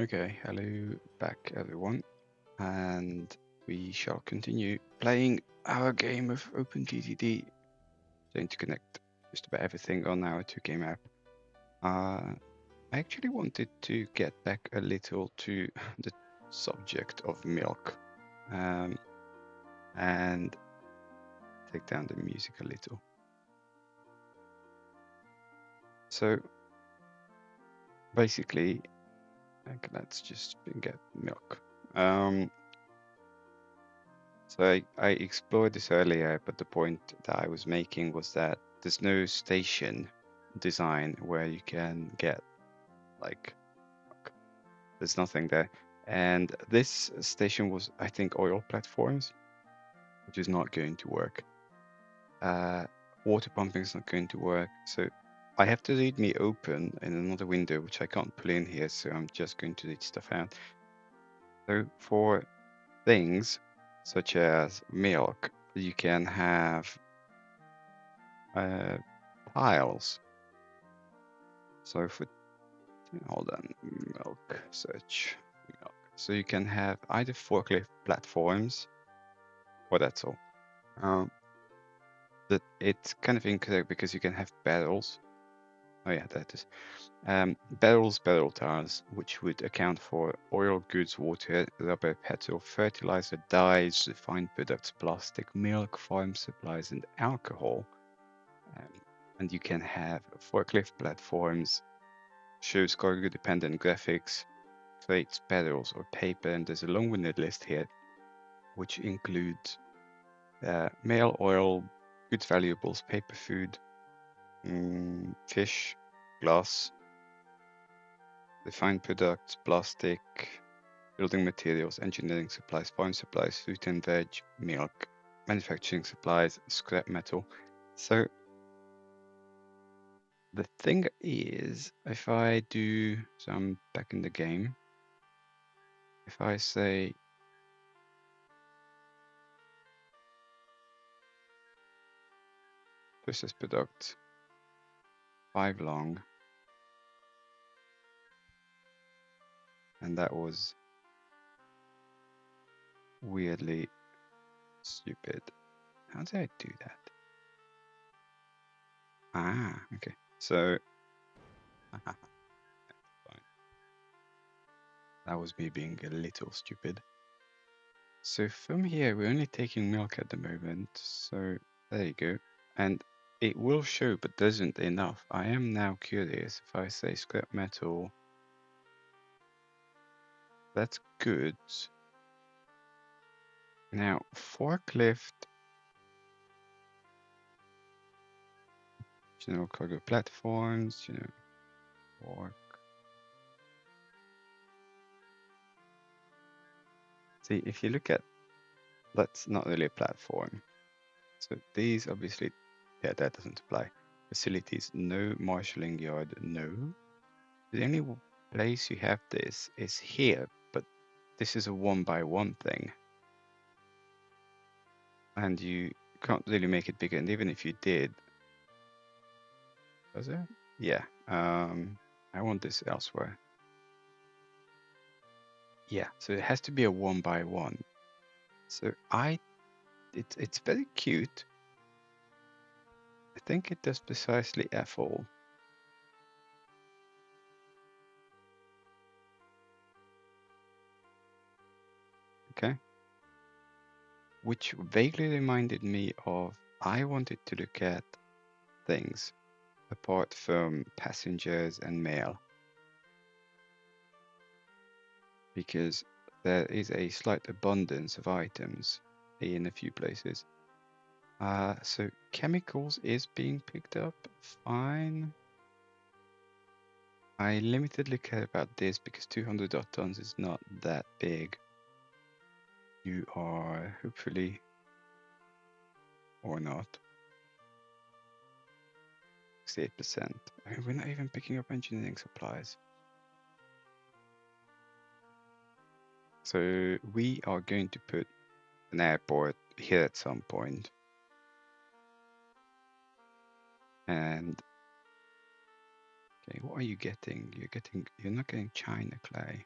Okay, hello back everyone, and we shall continue playing our game of OpenTTD, trying to connect just about everything on our 2K map. I actually wanted to get back a little to the subject of milk, and take down the music a little. So basically, let's just get milk. So I explored this earlier, but the point that I was making was that there's no station design where you can get like there's nothing there. And this station was, I think, oil platforms, which is not going to work. Water pumping is not going to work. So I have to leave me open in another window, which I can't pull in here. So I'm just going to leave stuff out. So for things such as milk, you can have piles. So for hold on, milk search milk. So you can have either forklift platforms, or that's all. That it's kind of incorrect because you can have barrels. Oh yeah, that is. Barrel tires, which would account for oil, goods, water, rubber, petrol, fertilizer, dyes, refined products, plastic, milk, farm supplies, and alcohol. And you can have forklift platforms, shows cargo-dependent graphics, crates, pedals, or paper, and there's a long-winded list here, which includes mail, oil, goods, valuables, paper, food, fish, glass, refined products, plastic, building materials, engineering supplies, farm supplies, fruit and veg, milk, manufacturing supplies, scrap metal. So the thing is, if I do, so I'm back in the game. If I say processed product, 5 long, and that was weirdly stupid. How did I do that? Ah, okay. So fine. That was me being a little stupid. So from here, we're only taking milk at the moment. So there you go. And it will show, but doesn't enough. I am now curious. If I say scrap metal, that's good. Now, forklift, general cargo platforms, fork. See, if you look at, that's not really a platform. So these obviously, yeah, that doesn't apply. Facilities, no. Marshalling yard, no. The only place you have this is here, but this is a 1x1 thing. And you can't really make it bigger. And even if you did, does it? Yeah. I want this elsewhere. Yeah, so it has to be a 1x1. So it's very cute. I think it does precisely F all. Okay. Which vaguely reminded me of, I wanted to look at things apart from passengers and mail, because there is a slight abundance of items in a few places. So chemicals is being picked up, fine. I limitedly care about this because 200 tons is not that big. You are hopefully, or not, 68%. We're not even picking up engineering supplies. So we are going to put an airport here at some point. And okay, what are you getting? You're not getting China clay.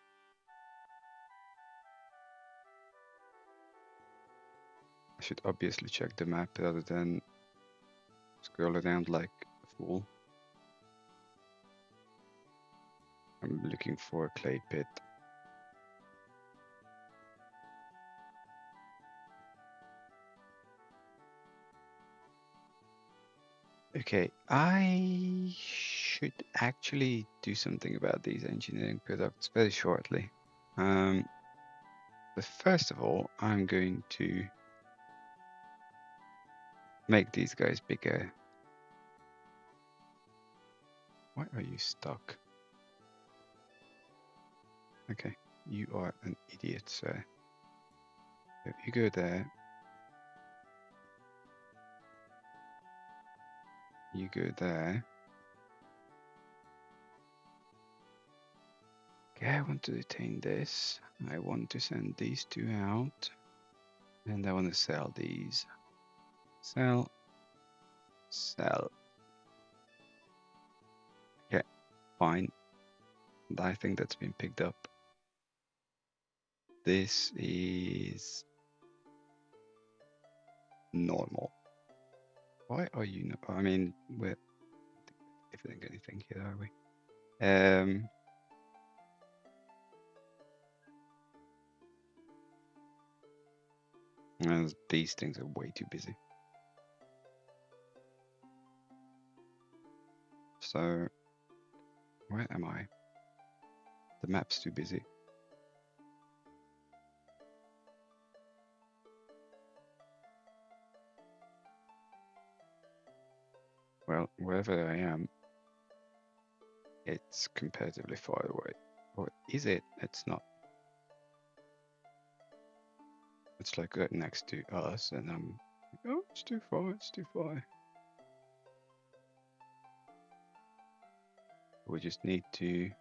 I should obviously check the map rather than scroll around like a fool. I'm looking for a clay pit. Okay, I should actually do something about these engineering products very shortly. But first of all, I'm going to make these guys bigger. Why are you stuck? Okay, you are an idiot, sir. So you go there. You go there. Okay, I want to retain this. I want to send these two out. And I want to sell these. Sell. Sell. Okay, fine. And I think that's been picked up. This is normal. Why are you not? I mean, we're different anything here, are we? And these things are way too busy. So, where am I? The map's too busy. Well, wherever I am, it's comparatively far away. Or is it? It's not. It's like right next to us, and I'm like, oh, it's too far, it's too far. We just need to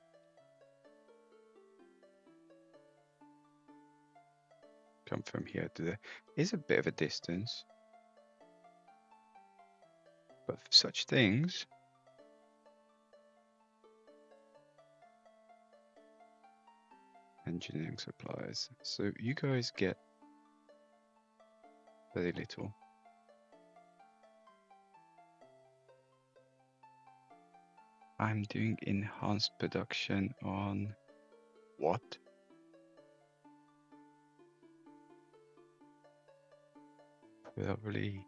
come from here to there. It's a bit of a distance, but for such things, engineering supplies. So you guys get very little. I'm doing enhanced production on what? Probably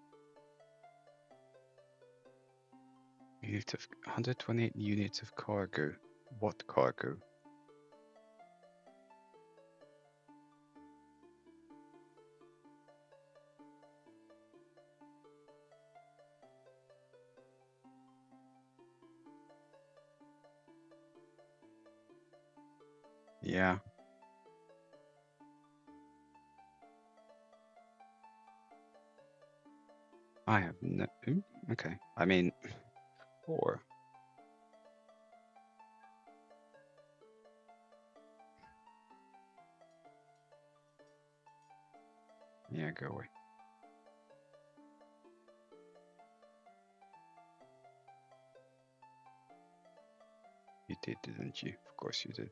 units of 128 units of cargo. What cargo? Yeah. I have no. Okay. I mean, or yeah, go away. You did, didn't you? Of course you did.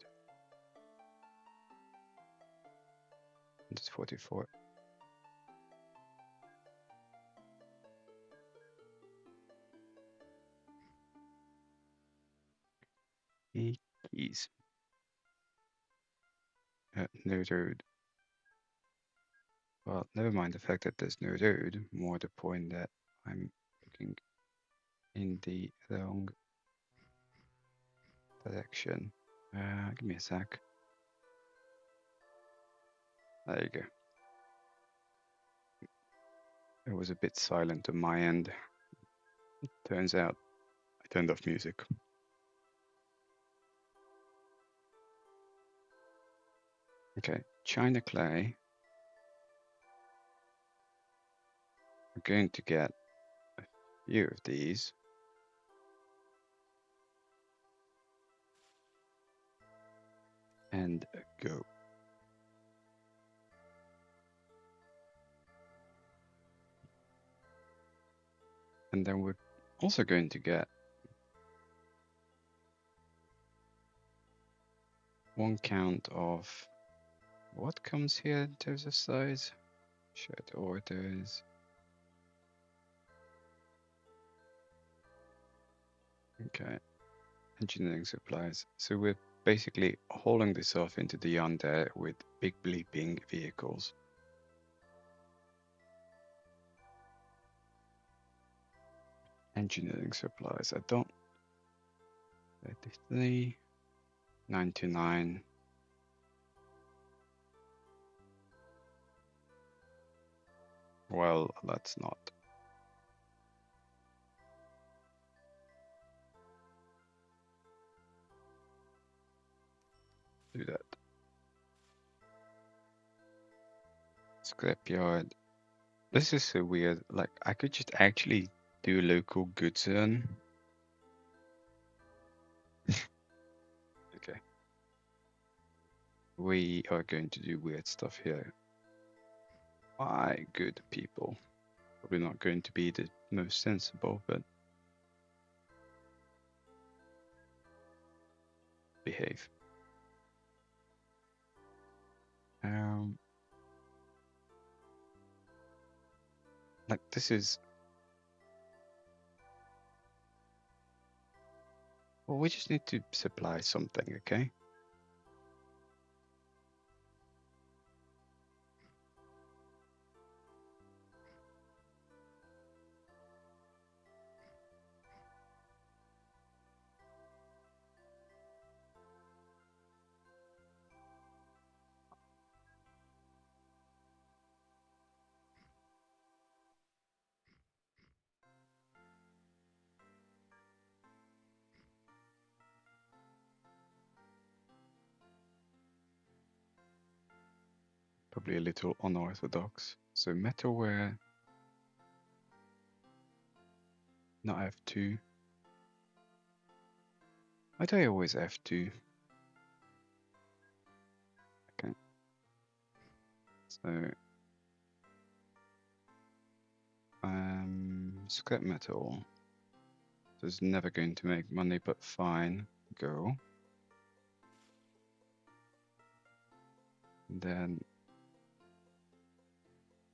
It's 44. Keys. No road. Well, never mind the fact that there's no road. More the point that I'm looking in the wrong direction. Give me a sec. There you go. It was a bit silent on my end. Turns out I turned off music. Okay, China clay. We're going to get a few of these. And go. And then we're also going to get one count of what comes here in terms of size. Shared orders. Okay. Engineering supplies. So we're basically hauling this off into the yonder with big bleeping vehicles. Engineering supplies. I don't. 33, 99. Well, let's not do that. Scrapyard. This is so weird. Like, I could just actually do local goods in. Okay. We are going to do weird stuff here. Why, good people? Probably not going to be the most sensible, but behave. Like this is. Well, we just need to supply something, okay? Probably a little unorthodox. So metalware, not F2. Why do I always F2? Okay. So scrap metal. So it's never going to make money, but fine. Go. And then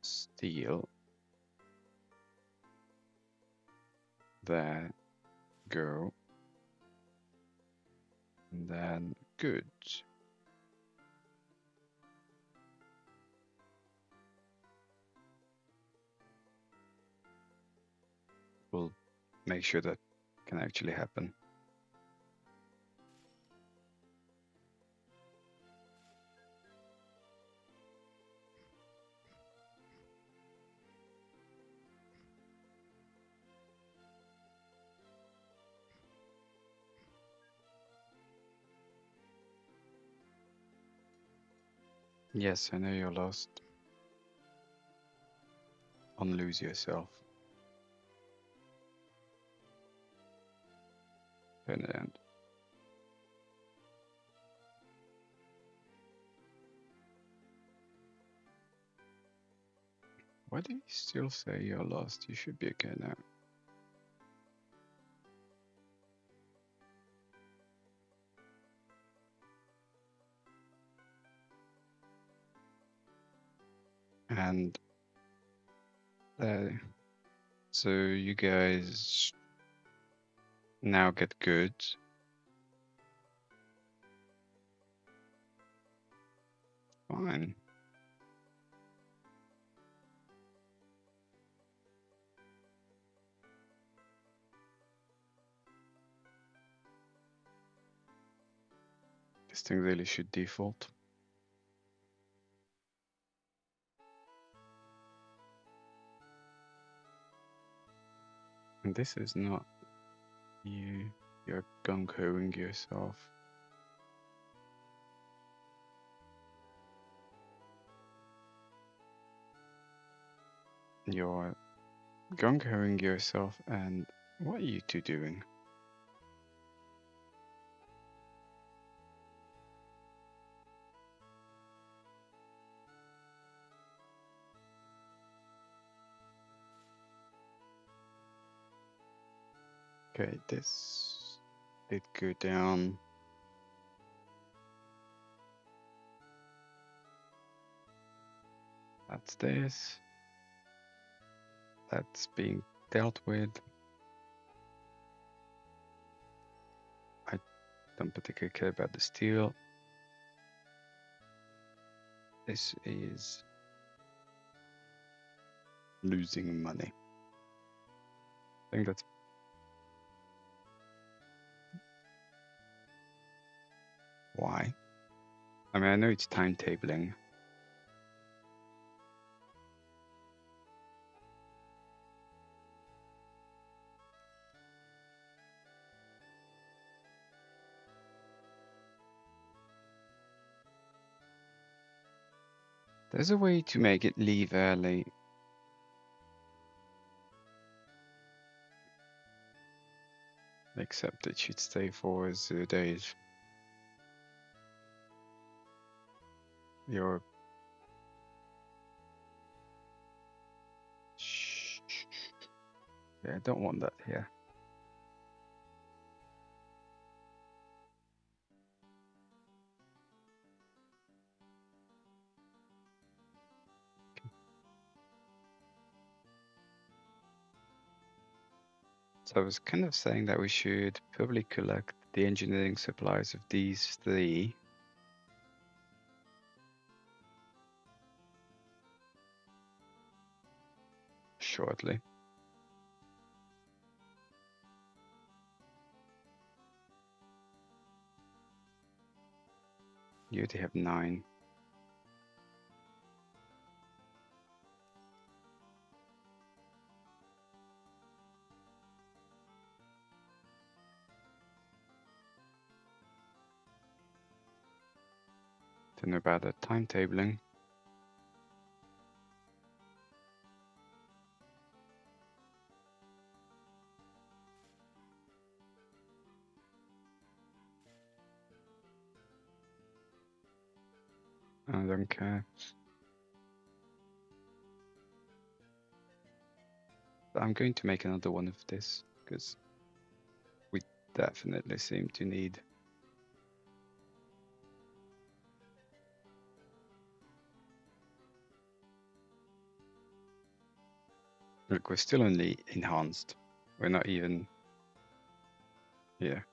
steel. There. Go. And then goods. We'll make sure that can actually happen. Yes, I know you're lost. Unlose yourself. And why do you still say you're lost? You should be okay now. And so you guys now get goods. Fine. This thing really should default. And this is not you. You're gung-hoing yourself. You're gung-hoing yourself, and what are you two doing? Okay, this did go down. That's this. That's being dealt with. I don't particularly care about the steel. This is losing money. I think that's why. I mean, I know it's timetabling. There's a way to make it leave early. Except it should stay for 0 days. Your yeah, I don't want that here. So I was kind of saying that we should probably collect the engineering supplies of these 3 shortly. You already have 9. Don't know about the timetabling. I don't care. But I'm going to make another one of this because we definitely seem to need. Look, we're still only enhanced. We're not even here.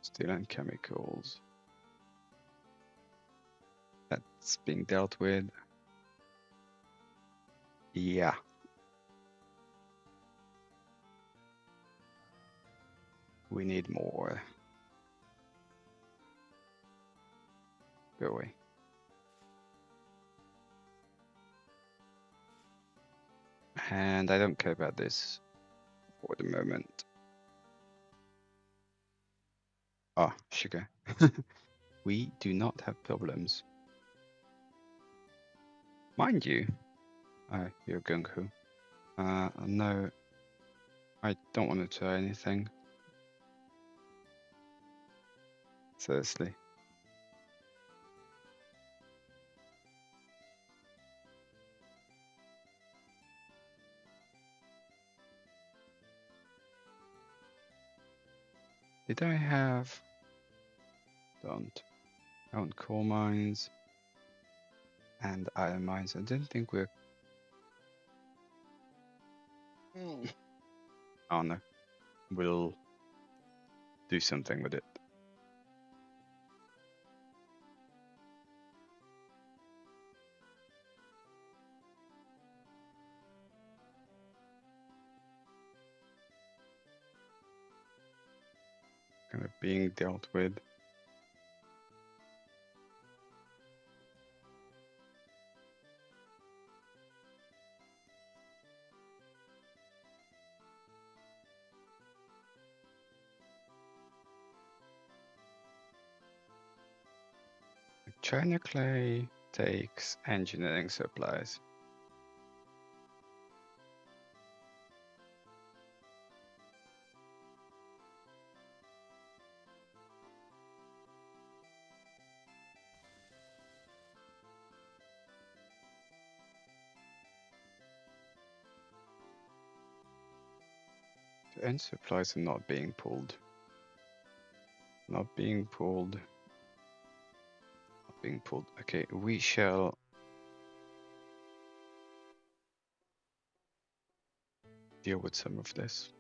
Steel and chemicals. That's being dealt with. Yeah. We need more. Go away. And I don't care about this for the moment. Ah, sugar. We do not have problems. Mind you. You're gung-ho. No. I don't want to try anything. Seriously. Did I have... Don't. I want coal mines and iron mines. I don't think we're... Oh no. We'll do something with it. Kind of being dealt with. China clay takes engineering supplies. The end supplies are not being pulled. Not being pulled. Not being pulled. Okay, we shall deal with some of this.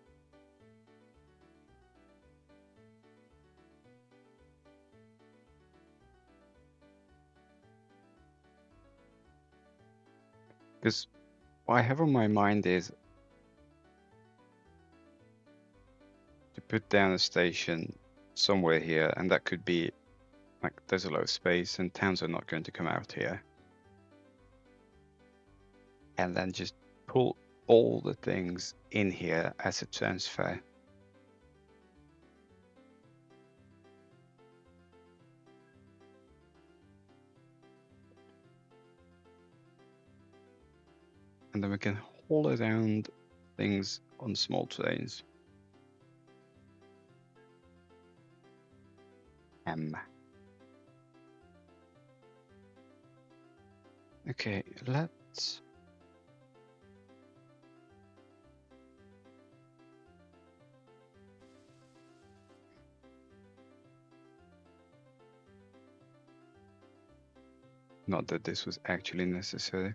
Because what I have on my mind is to put down a station somewhere here, and that could be like there's a lot of space and towns are not going to come out here. And then just pull all the things in here as a transfer. And then we can haul around things on small trains. Okay, let's not that this was actually necessary.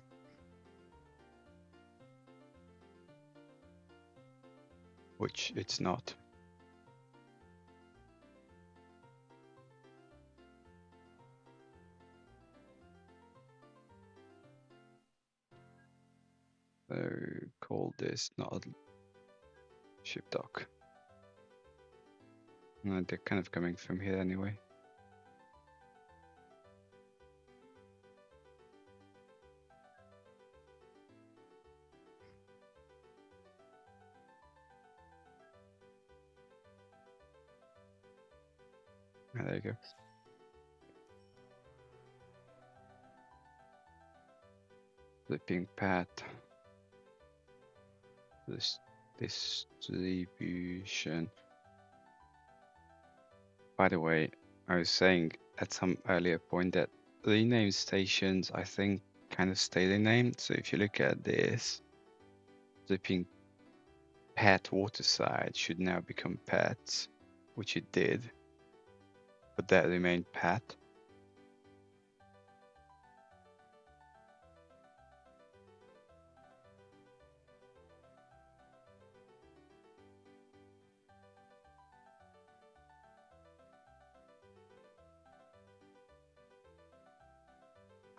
Which it's not. So call this not a ship dock. No, they're kind of coming from here anyway. Ah, there you go. Flipping path. This distribution. By the way, I was saying at some earlier point that renamed stations, I think, kind of stay renamed. So if you look at this, flipping Pat Waterside should now become Pat, which it did, but that remained Pat.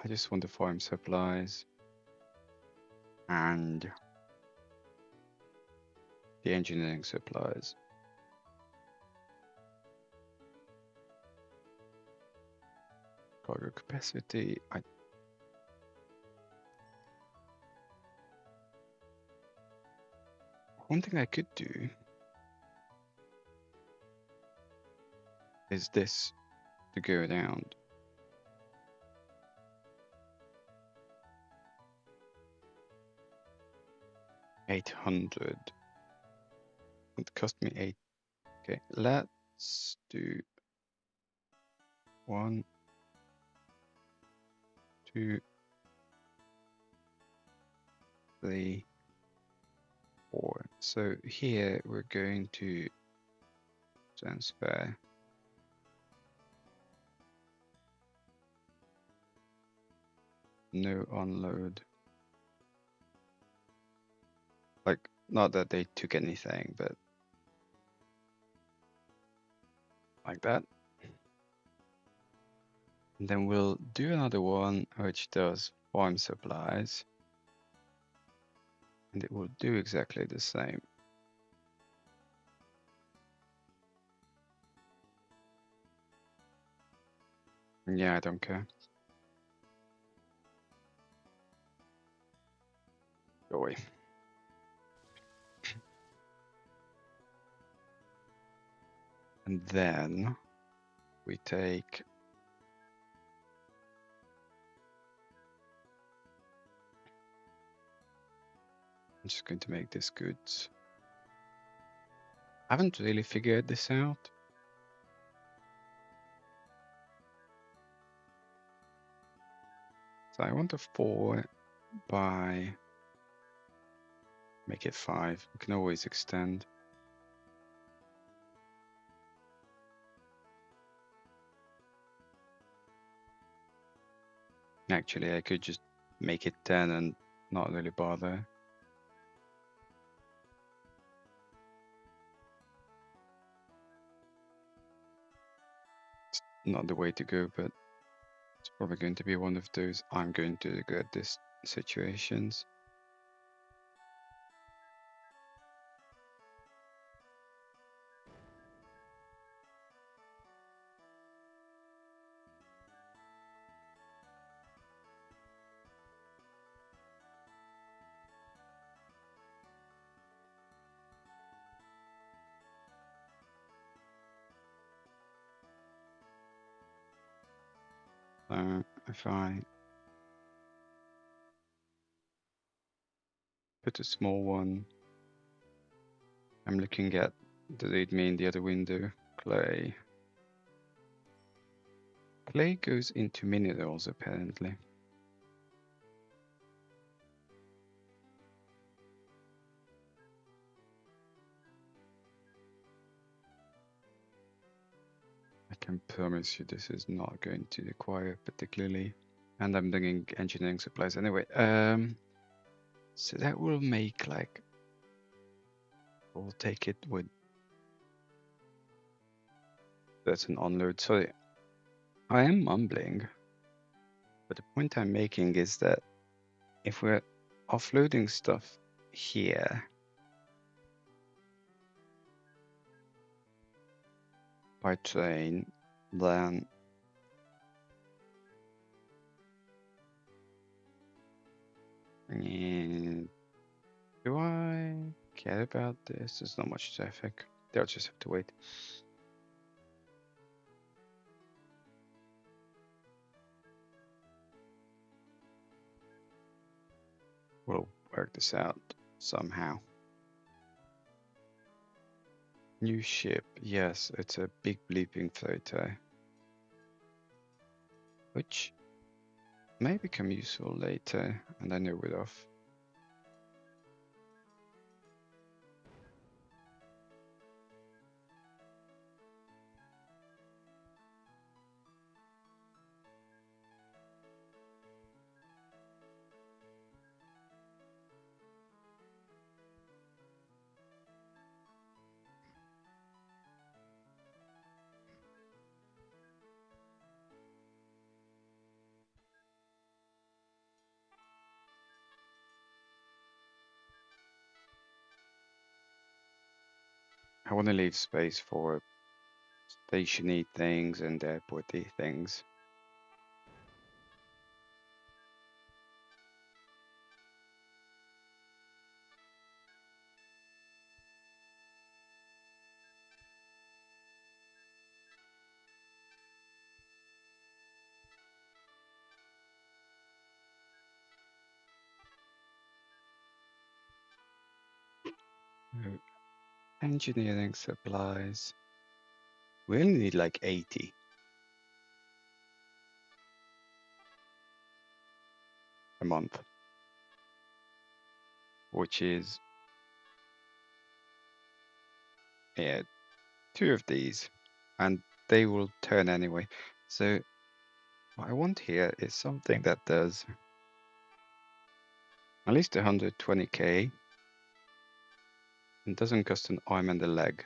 I just want the farm supplies and the engineering supplies. Cargo capacity. One thing I could do is this to go around. $800. It cost me 8. Okay, let's do 1, 2, 3, 4. So here we're going to transfer no unload. Like, not that they took anything, but like that. And then we'll do another one which does farm supplies. And it will do exactly the same. Yeah, I don't care. Go away. And then we take I'm just going to make this goods. I haven't really figured this out. So I want a 4 by make it 5. We can always extend. Actually, I could just make it 10 and not really bother. It's not the way to go, but it's probably going to be one of those I'm going to regret this situations. So if I put a small one, I'm looking at the readme in the other window, clay. Clay goes into minerals apparently. I can promise you this is not going to require particularly, and I'm bringing engineering supplies anyway. So that will make like, we'll take it with, that's an onload. Sorry, I am mumbling, but the point I'm making is that if we're offloading stuff here by train, then do I care about this? There's not much traffic. They'll just have to wait. We'll work this out somehow. New ship. Yes, it's a big bleeping photo, which may become useful later, and I know it off. I want to leave space for stationy things and airporty things. So, engineering supplies. We only need like 80 a month, which is, yeah, 2 of these, and they will turn anyway. So what I want here is something that does at least 120k and doesn't cost an arm and a leg.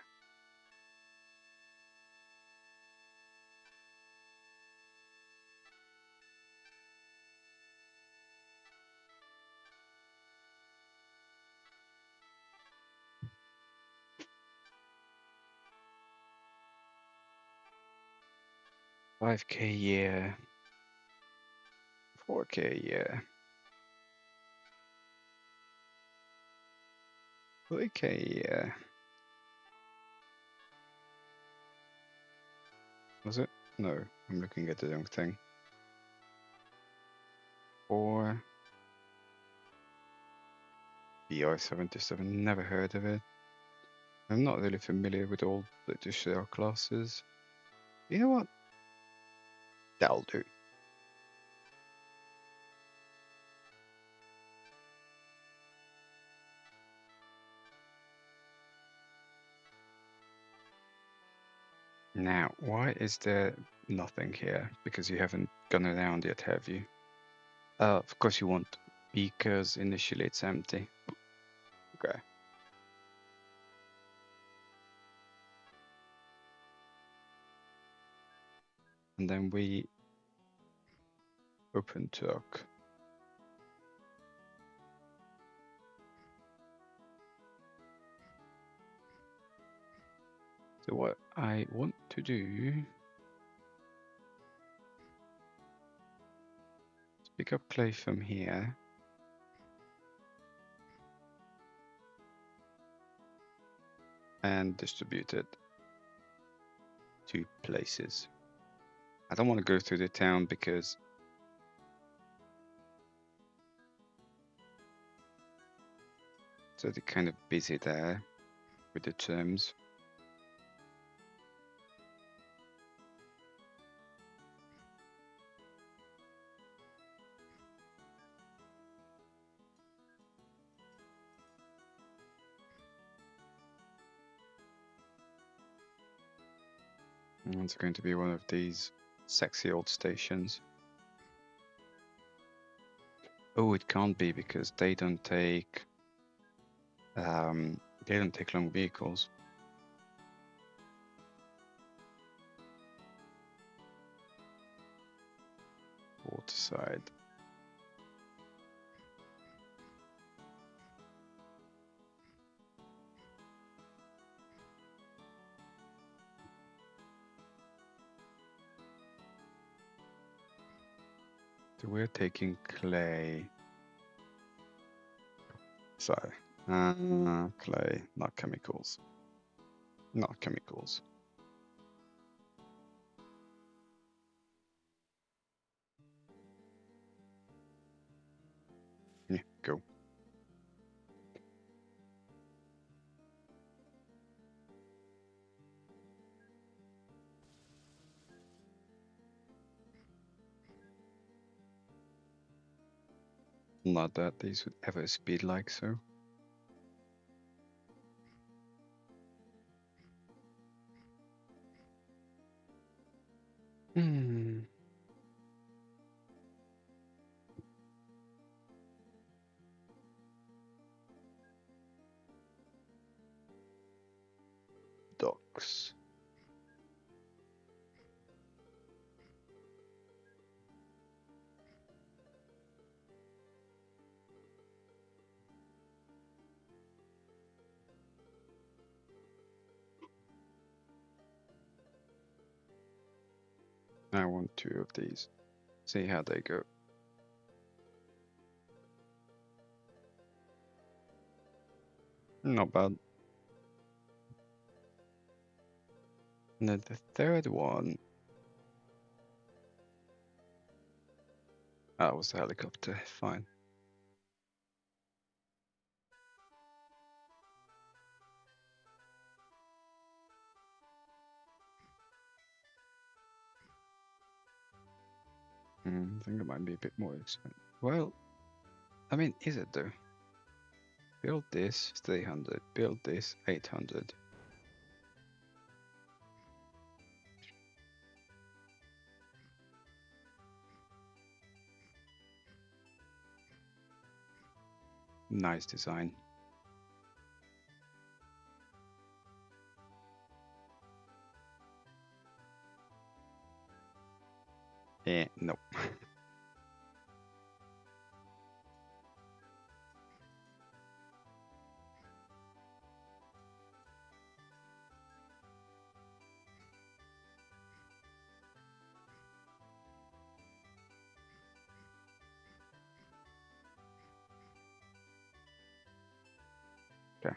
$5k a year, $4k a year, $3k a year. Was it? No, I'm looking at the wrong thing. Or BR77, never heard of it. I'm not really familiar with all British rail classes. You know what? That'll do. Now, why is there nothing here? Because you haven't gone around yet, have you? Of course you won't, because initially it's empty. Okay. And then we open talk. So what I want to do is pick up clay from here. And distribute it to places. I don't want to go through the town because it's already kind of busy there with the terms. And it's going to be one of these sexy old stations. Oh, it can't be because they don't take long vehicles. Waterside. So we're taking clay. Sorry. Clay, not chemicals. Not chemicals. Yeah, go. Not that these would ever speed like so. Hmm. Docks. I want 2 of these. See how they go. Not bad. And then the third one. That was the helicopter. Fine. I think it might be a bit more expensive. Well, I mean, is it though? Build this 300. Build this 800. Nice design. Nope. Okay.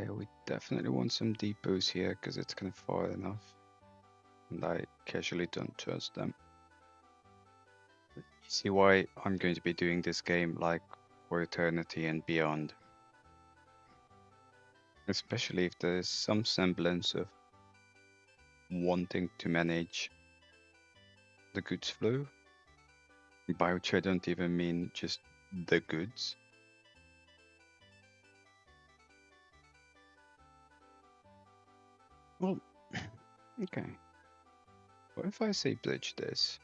We definitely want some depots here because it's kind of far enough. And I casually don't trust them. You see why I'm going to be doing this game like for eternity and beyond. Especially if there's some semblance of wanting to manage the goods flow. By which I don't even mean just the goods. Well, okay. What if I say bridge this?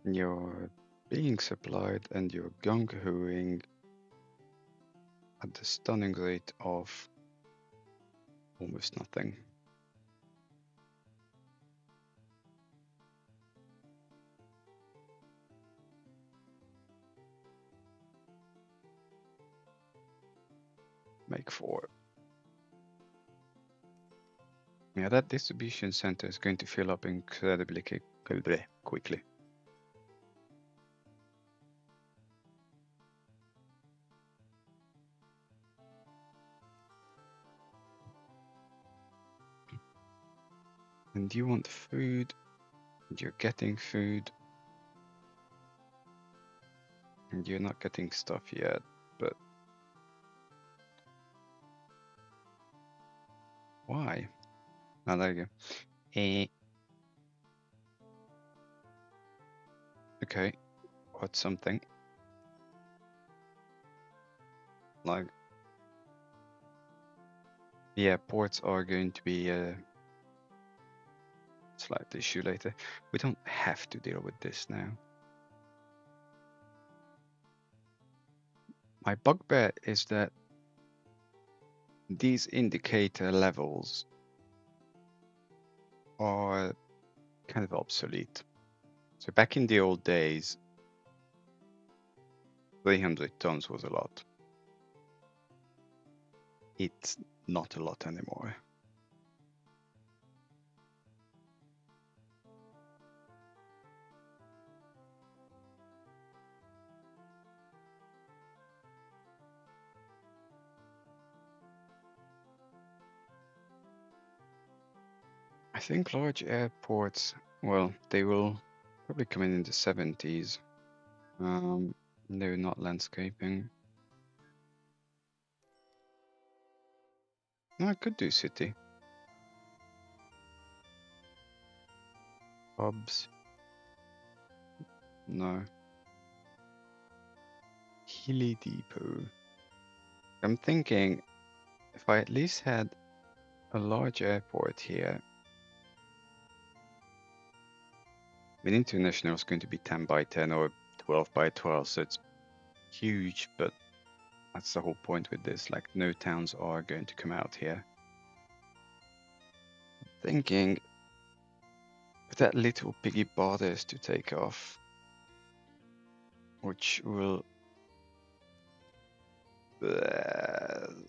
You're being supplied and you're gung-hoing at the stunning rate of almost nothing. Make 4. Yeah, that distribution center is going to fill up incredibly quickly. And you want food, and you're getting food, and you're not getting stuff yet, but why? Oh, there you go. Okay, what's something? Like, yeah, ports are going to be a slight issue later. We don't have to deal with this now. My bugbear is that these indicator levels are kind of obsolete. So back in the old days, 300 tons was a lot. It's not a lot anymore. I think large airports, well, they will probably come in the 70s. They're not landscaping. No, I could do city. Hubs. No. Healy Depot. I'm thinking if I at least had a large airport here. I mean, international is going to be 10 by 10 or 12 by 12, so it's huge, but that's the whole point with this. Like, no towns are going to come out here. Thinking if that little piggy bothers to take off, which will I'm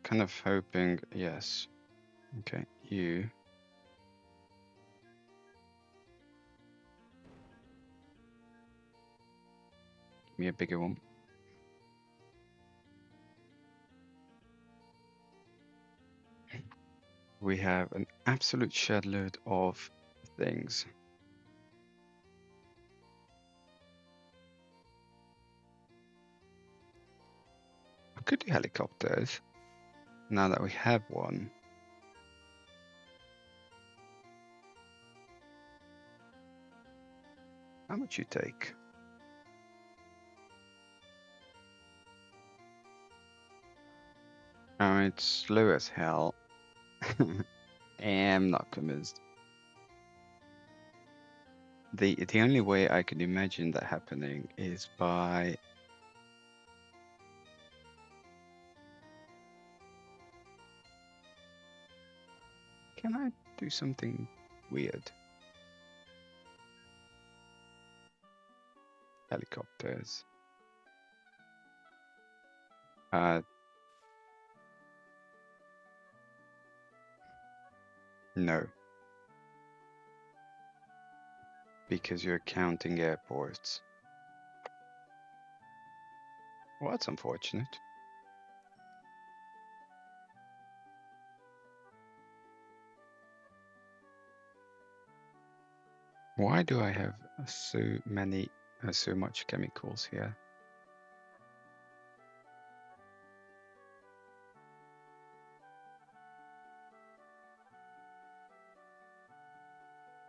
kind of hoping, yes. Okay, you. Give me a bigger one. We have an absolute shed load of things. I could do helicopters now that we have one. How much you take? Oh, it's slow as hell. I'm not convinced. The only way I can imagine that happening is by can I do something weird? Helicopters. No. Because you're counting airports. Well, that's unfortunate. Why do I have so much chemicals here?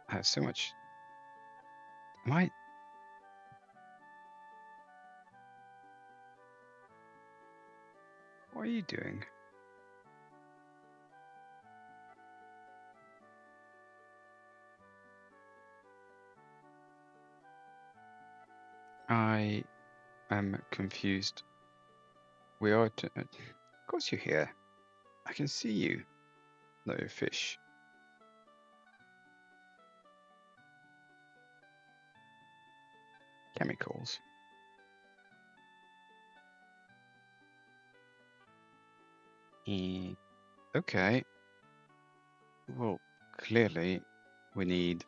I have so much. Am I? What are you doing? I am confused. We are to... Of course you're here. I can see you. No fish. Chemicals. Okay. Well, clearly we need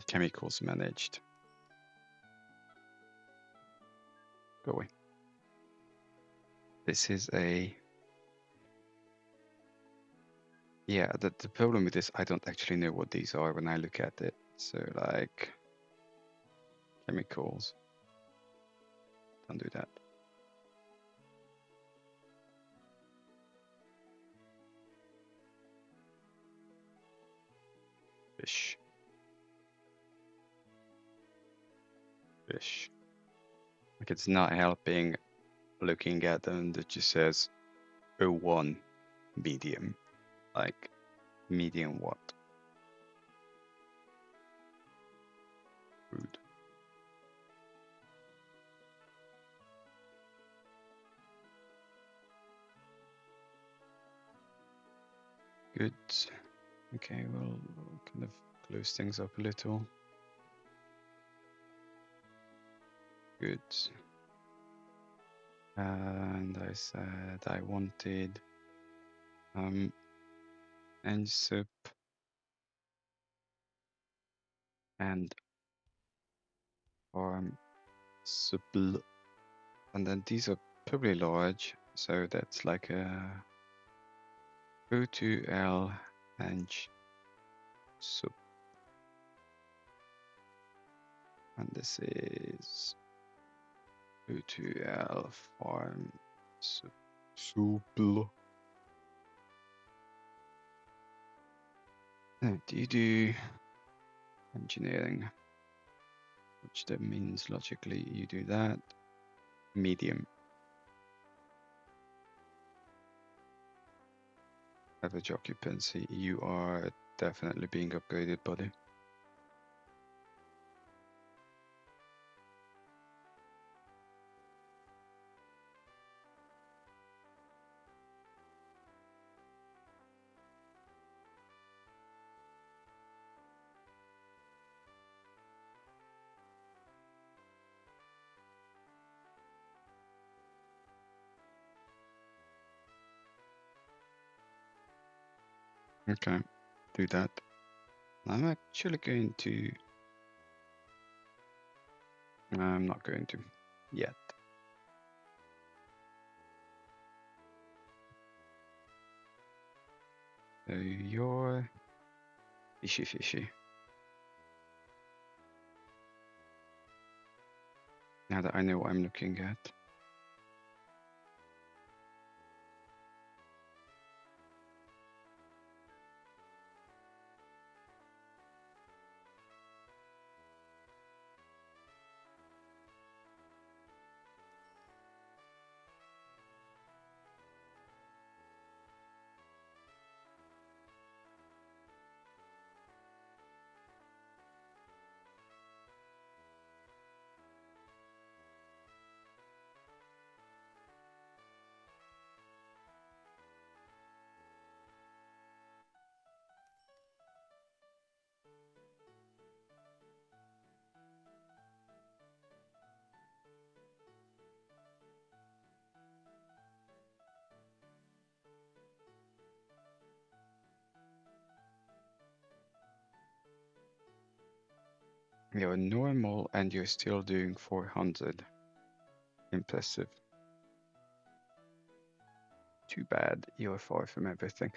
chemicals managed. Go away. This is a... Yeah, the problem with this, I don't actually know what these are when I look at it. So like chemicals. Don't do that. Fish. Fish. Like it's not helping looking at them that just says 01 medium. Like medium what? Food. Good. Okay, well, we'll kind of close things up a little. Good. And I said I wanted and soup and supple. And then these are probably large, so that's like a O2L and soup. And this is O2L farm supple. Do you do engineering? Which that means logically you do that. Medium. Average occupancy. You are definitely being upgraded, buddy. Okay, do that. I'm actually going to... I'm not going to yet. So you're fishy. Now that I know what I'm looking at. You're normal and you're still doing 400. Impressive. Too bad you're far from everything.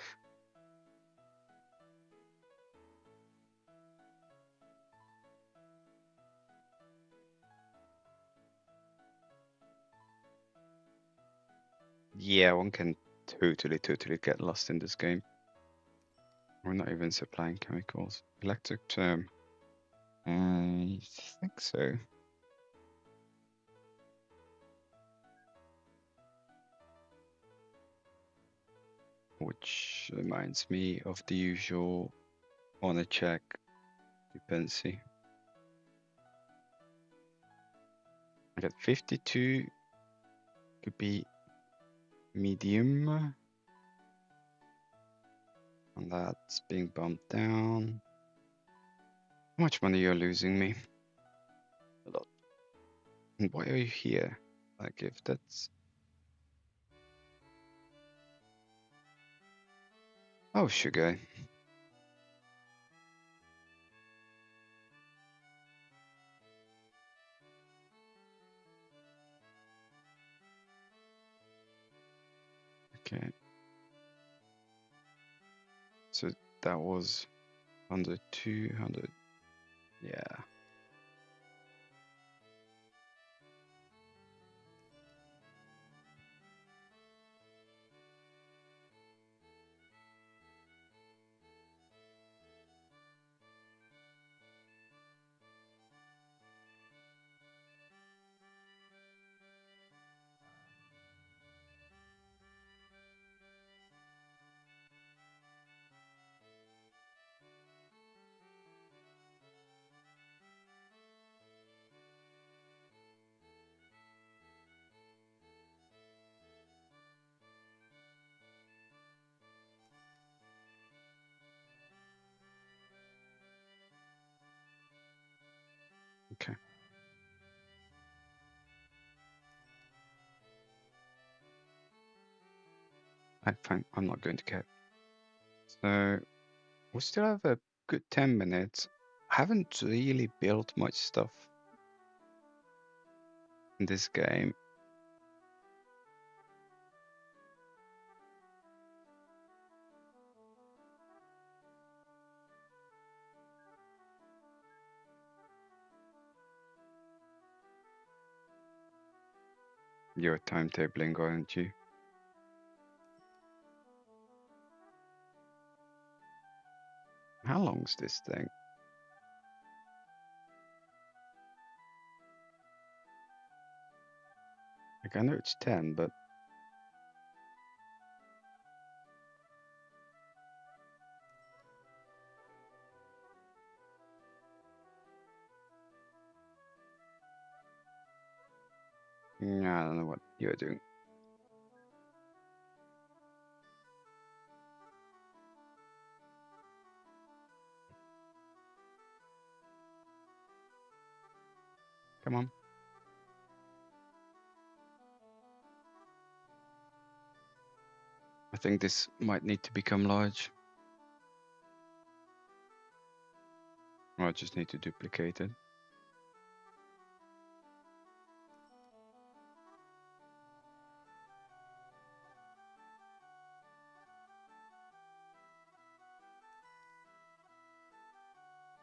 Yeah, one can totally get lost in this game. We're not even supplying chemicals. Electric term. I think so. Which reminds me of the usual honor check dependency. I got 52, could be medium. And that's being bumped down. How much money you're losing me? A lot. And why are you here? Like if that's... Oh, sugar. Okay. So that was 100, 200. Yeah. Okay. Fine. I'm not going to care. So we still have a good 10 minutes. I haven't really built much stuff in this game. You're timetabling, aren't you? How long's this thing? Like I know it's 10, but yeah, I don't know what you're doing. Come on. I think this might need to become large. Or I just need to duplicate it.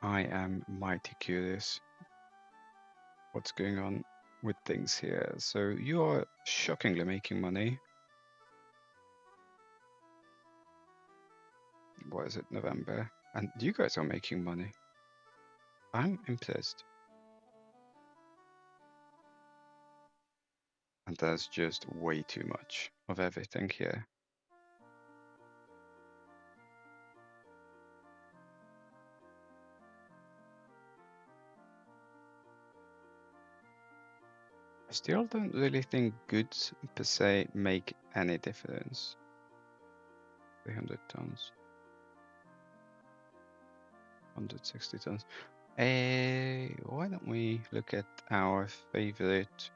I am mighty curious what's going on with things here. So you are shockingly making money. What is it, November? And you guys are making money. I'm impressed. And there's just way too much of everything here. I still don't really think goods per se make any difference. 300 tons. 160 tons. Why don't we look at our favorite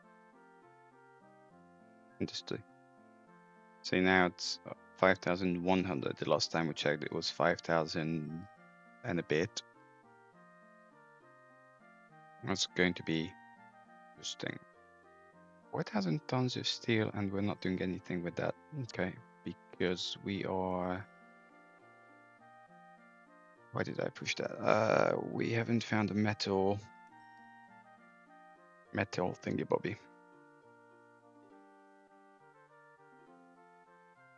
industry? See, now it's 5,100. The last time we checked, it was 5,000 and a bit. That's going to be interesting. 4,000 tons of steel, and we're not doing anything with that. Okay, because we are... Why did I push that? We haven't found a metal thingy bobby.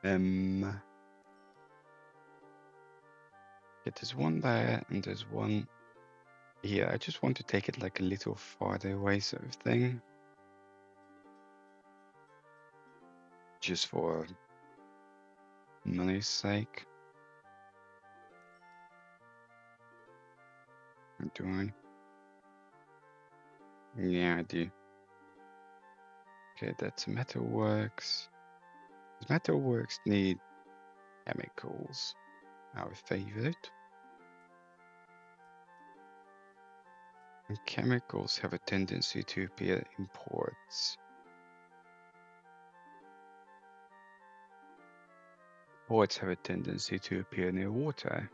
Yeah, there's one there and there's one here. I just want to take it like a little farther away, sort of thing. Just for money's sake. Do I? Yeah, I do. Okay, that's metalworks. Metalworks need chemicals. Our favorite. And chemicals have a tendency to appear in ports. Ports have a tendency to appear near water.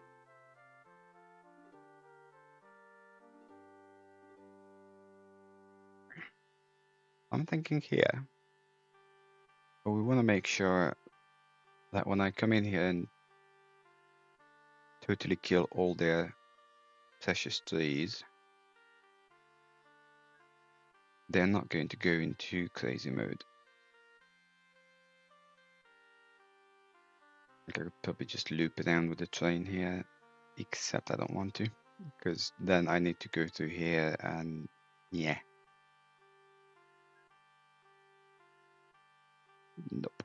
I'm thinking here. But we want to make sure that when I come in here and totally kill all their precious trees, they're not going to go into crazy mode. I could probably just loop around with the train here, except I don't want to, because then I need to go through here and yeah. Nope.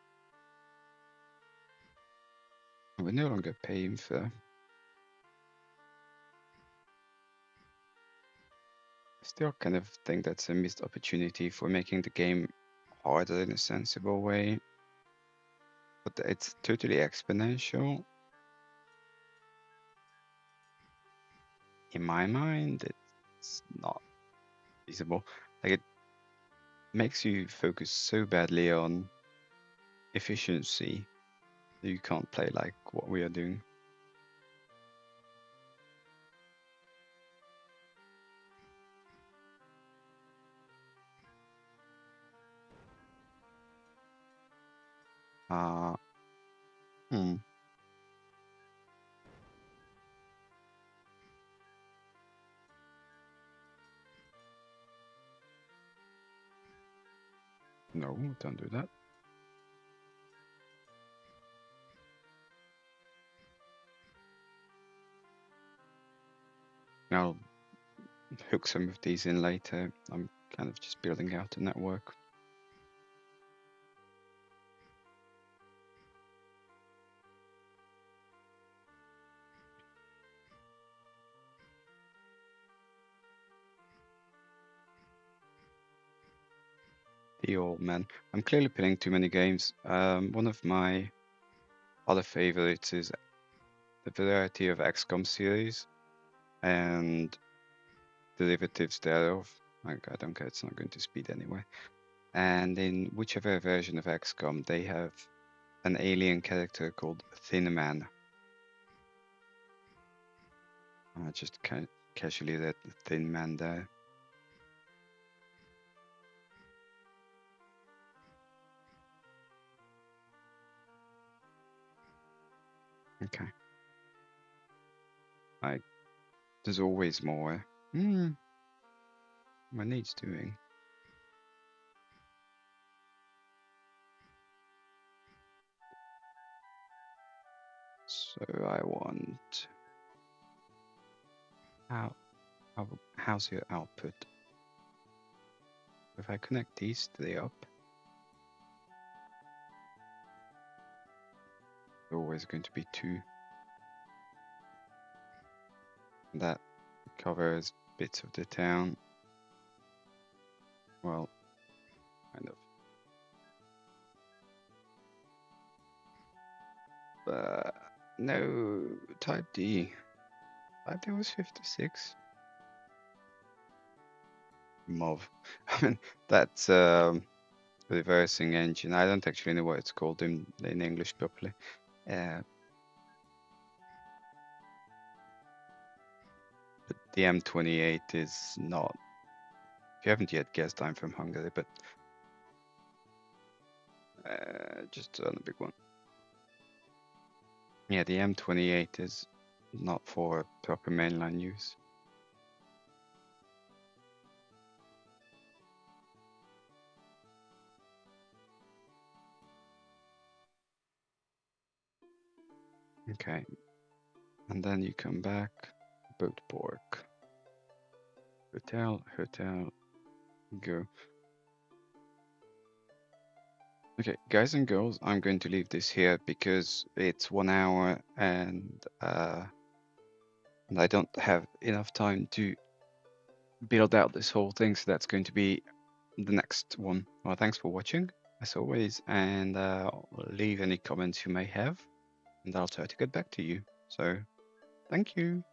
We're no longer paying for. Still kind of think that's a missed opportunity for making the game harder in a sensible way. But it's totally exponential. In my mind, it's not feasible. Like, it makes you focus so badly on efficiency that you can't play like what we are doing. Hmm. No, don't do that. I'll hook some of these in later. I'm kind of just building out a network. The old man. I'm clearly playing too many games. One of my other favorites is the variety of XCOM series and derivatives thereof. Like, I don't care, it's not going to speed anyway. And in whichever version of XCOM, they have an alien character called Thin Man. I just casually read Thin Man there. Okay. There's always more. What needs doing? So I want. How's your output? If I connect these three up, there's always going to be two. That covers bits of the town. Well, kind of. But no, type D. Type D was 56. MOV. I mean, that's reversing engine. I don't actually know what it's called in English properly. But the M28 is not. If you haven't yet guessed, I'm from Hungary, but just on a big one. Yeah, the M28 is not for proper mainline use. Okay, and then you come back, boat pork, hotel, go. Okay, guys and girls, I'm going to leave this here because it's 1 hour and I don't have enough time to build out this whole thing, so that's going to be the next one. Well, thanks for watching as always, and leave any comments you may have, and I'll try to get back to you. So, thank you.